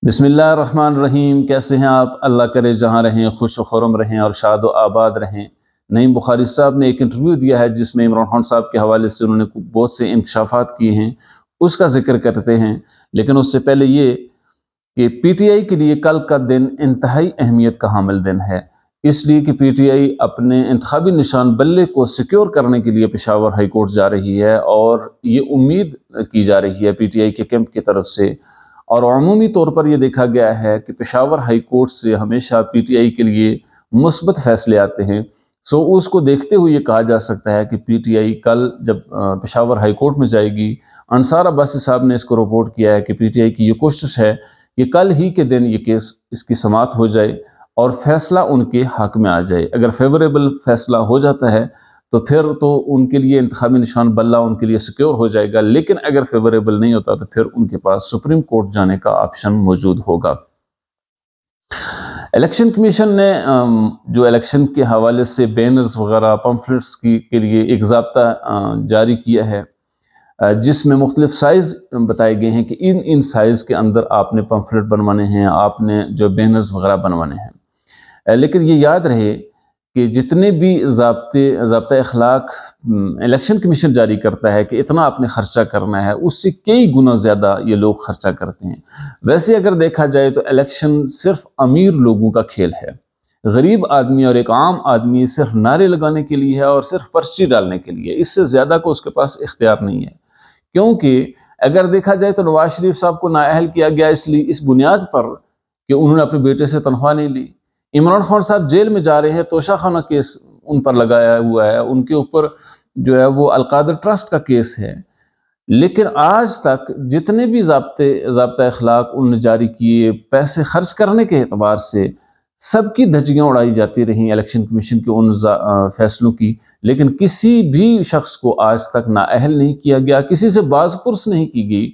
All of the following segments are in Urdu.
بسم اللہ الرحمن الرحیم۔ کیسے ہیں آپ؟ اللہ کرے جہاں رہیں خوش و خرم رہیں اور شاد و آباد رہیں۔ نعیم بخاری صاحب نے ایک انٹرویو دیا ہے جس میں عمران خان صاحب کے حوالے سے انہوں نے بہت سے انکشافات کیے ہیں، اس کا ذکر کرتے ہیں۔ لیکن اس سے پہلے یہ کہ پی ٹی آئی کے لیے کل کا دن انتہائی اہمیت کا حامل دن ہے، اس لیے کہ پی ٹی آئی اپنے انتخابی نشان بلے کو سیکیور کرنے کے لیے پشاور ہائی کورٹ جا رہی ہے، اور یہ امید کی جا رہی ہے پی ٹی آئی کے کیمپ کی طرف سے، اور عمومی طور پر یہ دیکھا گیا ہے کہ پشاور ہائی کورٹ سے ہمیشہ پی ٹی آئی کے لیے مثبت فیصلے آتے ہیں۔ اس کو دیکھتے ہوئے یہ کہا جا سکتا ہے کہ پی ٹی آئی کل جب پشاور ہائی کورٹ میں جائے گی، انصار عباسی صاحب نے اس کو رپورٹ کیا ہے کہ پی ٹی آئی کی یہ کوشش ہے کہ کل ہی کے دن یہ کیس اس کی سماعت ہو جائے اور فیصلہ ان کے حق میں آ جائے۔ اگر فیوریبل فیصلہ ہو جاتا ہے تو پھر تو ان کے لیے انتخابی نشان بلہ ان کے لیے سیکیور ہو جائے گا، لیکن اگر فیوریبل نہیں ہوتا تو پھر ان کے پاس سپریم کورٹ جانے کا آپشن موجود ہوگا۔ الیکشن کمیشن نے جو الیکشن کے حوالے سے بینرز وغیرہ پمفلٹس کے لیے ایک ضابطہ جاری کیا ہے، جس میں مختلف سائز بتائے گئے ہیں کہ ان سائز کے اندر آپ نے پمفلٹ بنوانے ہیں، آپ نے جو بینرز وغیرہ بنوانے ہیں۔ لیکن یہ یاد رہے کہ جتنے بھی ضابطۂ اخلاق الیکشن کمیشن جاری کرتا ہے کہ اتنا آپ نے خرچہ کرنا ہے، اس سے کئی گنا زیادہ یہ لوگ خرچہ کرتے ہیں۔ ویسے اگر دیکھا جائے تو الیکشن صرف امیر لوگوں کا کھیل ہے، غریب آدمی اور ایک عام آدمی صرف نعرے لگانے کے لیے ہے اور صرف پرچی ڈالنے کے لیے، اس سے زیادہ کو اس کے پاس اختیار نہیں ہے۔ کیونکہ اگر دیکھا جائے تو نواز شریف صاحب کو نااہل کیا گیا اس بنیاد پر کہ انہوں نے اپنے بیٹے سے تنخواہ نہیں لی۔ عمران خان صاحب جیل میں جا رہے ہیں، توشہ خانہ کیس ان پر لگایا ہوا ہے، ان کے اوپر جو ہے وہ القادر ٹرسٹ کا کیس ہے، لیکن آج تک جتنے بھی ضابطۂ اخلاق انہوں نے جاری کیے پیسے خرچ کرنے کے اعتبار سے، سب کی دھجیاں اڑائی جاتی رہیں الیکشن کمیشن کے ان فیصلوں کی، لیکن کسی بھی شخص کو آج تک نااہل نہیں کیا گیا، کسی سے باز پرس نہیں کی گئی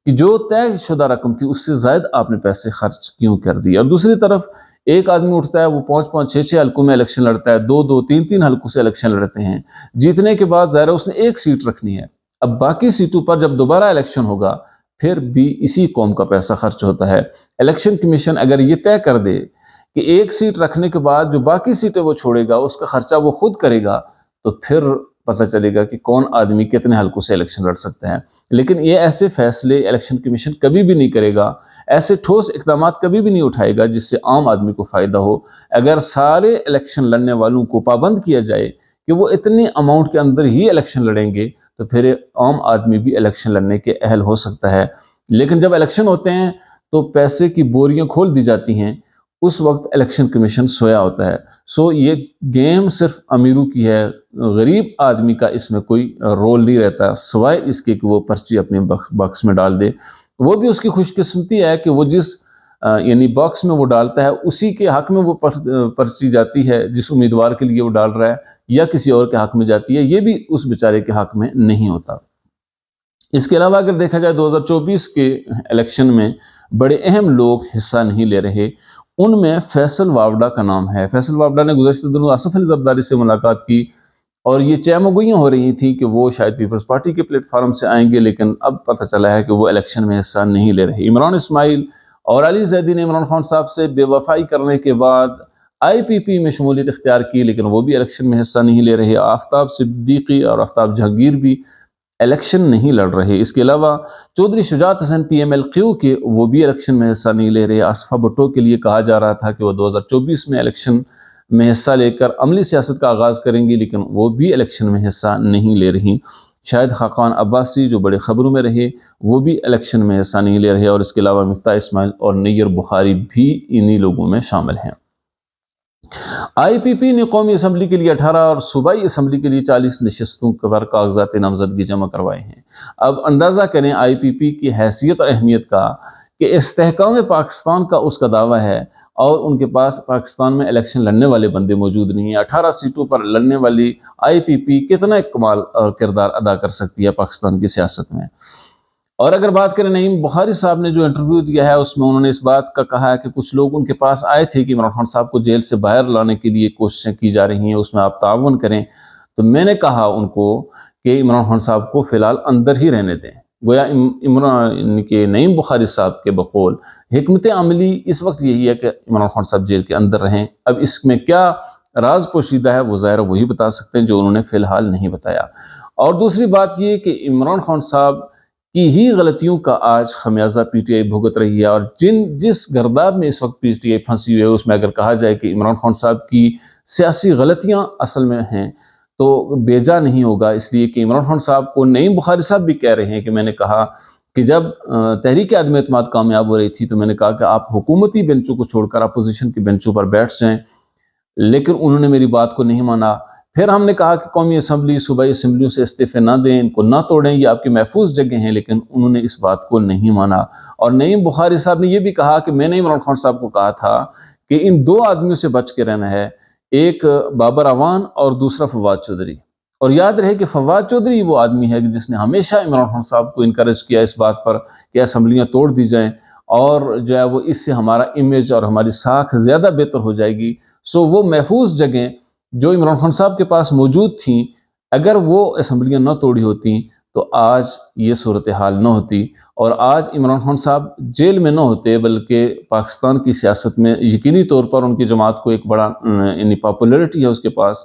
کہ جو طے شدہ رقم تھی اس سے زائد آپ نے پیسے خرچ کیوں کر دی۔ اور دوسری طرف ایک آدمی اٹھتا ہے، وہ 5-5 6 حلقوں میں الیکشن لڑتا ہے، 2-2 3 حلقوں سے الیکشن لڑتے ہیں، جیتنے کے بعد ظاہر ہے اس نے ایک سیٹ رکھنی ہے، اب باقی سیٹوں پر جب دوبارہ الیکشن ہوگا پھر بھی اسی قوم کا پیسہ خرچ ہوتا ہے۔ الیکشن کمیشن اگر یہ طے کر دے کہ ایک سیٹ رکھنے کے بعد جو باقی سیٹیں وہ چھوڑے گا اس کا خرچہ وہ خود کرے گا، تو پھر پتہ چلے گا کہ کون آدمی کتنے حلقوں سے الیکشن لڑ سکتا ہے۔ لیکن یہ ایسے فیصلے الیکشن کمیشن کبھی بھی نہیں کرے گا، ایسے ٹھوس اقدامات کبھی بھی نہیں اٹھائے گا جس سے عام آدمی کو فائدہ ہو۔ اگر سارے الیکشن لڑنے والوں کو پابند کیا جائے کہ وہ اتنے اماؤنٹ کے اندر ہی الیکشن لڑیں گے تو پھر عام آدمی بھی الیکشن لڑنے کے اہل ہو سکتا ہے۔ لیکن جب الیکشن ہوتے ہیں تو پیسے کی بوریاں کھول دی جاتی ہیں، اس وقت الیکشن کمیشن سویا ہوتا ہے۔ یہ گیم صرف امیروں کی ہے، غریب آدمی کا اس میں کوئی رول نہیں رہتا سوائے اس کے کہ وہ پرچی اپنے باکس میں ڈال دے۔ وہ بھی اس کی خوش قسمتی ہے کہ وہ جس یعنی باکس میں وہ ڈالتا ہے اسی کے حق میں وہ پرچی جاتی ہے، جس امیدوار کے لیے وہ ڈال رہا ہے، یا کسی اور کے حق میں جاتی ہے، یہ بھی اس بیچارے کے حق میں نہیں ہوتا۔ اس کے علاوہ اگر دیکھا جائے 2024 کے الیکشن میں بڑے اہم لوگ حصہ نہیں لے رہے، ان میں فیصل وابڈا کا نام ہے۔ فیصل وابڈا نے گزشتہ دنوں آصف علی زرداری سے ملاقات کی اور یہ چہمگوئیاں ہو رہی تھیں کہ وہ شاید پیپلز پارٹی کے پلیٹ فارم سے آئیں گے، لیکن اب پتہ چلا ہے کہ وہ الیکشن میں حصہ نہیں لے رہے۔ عمران اسماعیل اور علی زیدی نے عمران خان صاحب سے بے وفائی کرنے کے بعد آئی پی پی میں شمولیت اختیار کی، لیکن وہ بھی الیکشن میں حصہ نہیں لے رہے۔ آفتاب صدیقی اور آفتاب جہانگیر بھی الیکشن نہیں لڑ رہے۔ اس کے علاوہ Chaudhry Shujaat Hussain P M L Q کے وہ بھی الیکشن میں حصہ نہیں لے رہے۔ آصفہ بھٹو کے لیے کہا جا رہا تھا کہ وہ 2024 میں الیکشن میں حصہ لے کر عملی سیاست کا آغاز کریں گی، لیکن وہ بھی الیکشن میں حصہ نہیں لے رہی۔ شاہد خاقان عباسی جو بڑے خبروں میں رہے وہ بھی الیکشن میں حصہ نہیں لے رہے، اور اس کے علاوہ مفتاح اسماعیل اور نیر بخاری بھی انہی لوگوں میں شامل ہیں۔ آئی پی پی نے قومی اسمبلی کے لیے 18 اور صوبائی اسمبلی کے لیے 40 نشستوں پر کاغذات نامزدگی جمع کروائے ہیں۔ اب اندازہ کریں آئی پی پی کی حیثیت اور اہمیت کا کہ استحکام پاکستان کا اس کا دعویٰ ہے، اور ان کے پاس پاکستان میں الیکشن لڑنے والے بندے موجود نہیں ہیں۔ 18 سیٹوں پر لڑنے والی آئی پی پی کتنا کمال اور کردار ادا کر سکتی ہے پاکستان کی سیاست میں۔ اور اگر بات کریں نعیم بخاری صاحب نے جو انٹرویو دیا ہے اس میں انہوں نے اس بات کا کہا ہے کہ کچھ لوگ ان کے پاس آئے تھے کہ عمران خان صاحب کو جیل سے باہر لانے کے لیے کوششیں کی جا رہی ہیں، اس میں آپ تعاون کریں، تو میں نے کہا ان کو کہ عمران خان صاحب کو فی الحال اندر ہی رہنے دیں، گویا عمران کے نعیم بخاری صاحب کے بقول حکمت عملی اس وقت یہی ہے کہ عمران خان صاحب جیل کے اندر رہیں۔ اب اس میں کیا راز پوشیدہ ہے وہ ظاہر وہی بتا سکتے ہیں جو انہوں نے فی الحال نہیں بتایا۔ اور دوسری بات یہ کہ عمران خان صاحب کی ہی غلطیوں کا آج خمیازہ پی ٹی آئی بھگت رہی ہے، اور جس گرداب میں اس وقت پی ٹی آئی پھنسی ہوئی ہے اس میں اگر کہا جائے کہ عمران خان صاحب کی سیاسی غلطیاں اصل میں ہیں تو بیجا نہیں ہوگا، اس لیے کہ عمران خان صاحب کو نعیم بخاری صاحب بھی کہہ رہے ہیں کہ میں نے کہا کہ جب تحریک عدم اعتماد کامیاب ہو رہی تھی تو میں نے کہا کہ آپ حکومتی بینچوں کو چھوڑ کر اپوزیشن کی بینچوں پر بیٹھ جائیں، لیکن انہوں نے میری بات کو نہیں مانا۔ پھر ہم نے کہا کہ قومی اسمبلی صوبائی اسمبلیوں سے استعفے نہ دیں، ان کو نہ توڑیں، یہ آپ کی محفوظ جگہ ہیں، لیکن انہوں نے اس بات کو نہیں مانا۔ اور نعیم بخاری صاحب نے یہ بھی کہا کہ میں نے عمران خان صاحب کو کہا تھا کہ ان دو آدمیوں سے بچ کے رہنا ہے، ایک بابر اعوان اور دوسرا فواد چودھری۔ اور یاد رہے کہ فواد چودھری وہ آدمی ہے جس نے ہمیشہ عمران خان صاحب کو انکریج کیا اس بات پر کہ اسمبلیاں توڑ دی جائیں، اور جو ہے وہ اس سے ہمارا امیج اور ہماری ساکھ زیادہ بہتر ہو جائے گی۔ سو وہ محفوظ جگہیں جو عمران خان صاحب کے پاس موجود تھیں، اگر وہ اسمبلیاں نہ توڑی ہوتیں تو آج یہ صورتحال نہ ہوتی، اور آج عمران خان صاحب جیل میں نہ ہوتے، بلکہ پاکستان کی سیاست میں یقینی طور پر ان کی جماعت کو ایک بڑا یعنی پاپولیرٹی ہے اس کے پاس،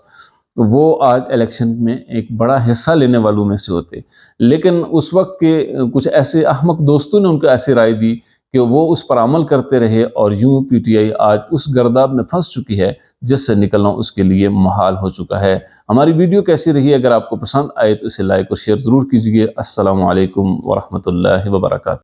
وہ آج الیکشن میں ایک بڑا حصہ لینے والوں میں سے ہوتے۔ لیکن اس وقت کے کچھ ایسے احمق دوستوں نے ان کو ایسی رائے دی کہ وہ اس پر عمل کرتے رہے، اور یوں پی ٹی آئی آج اس گرداب میں پھنس چکی ہے جس سے نکلنا اس کے لیے محال ہو چکا ہے۔ ہماری ویڈیو کیسی رہی؟ اگر آپ کو پسند آئے تو اسے لائک اور شیئر ضرور کیجیے۔ السلام علیکم ورحمۃ اللہ وبرکاتہ۔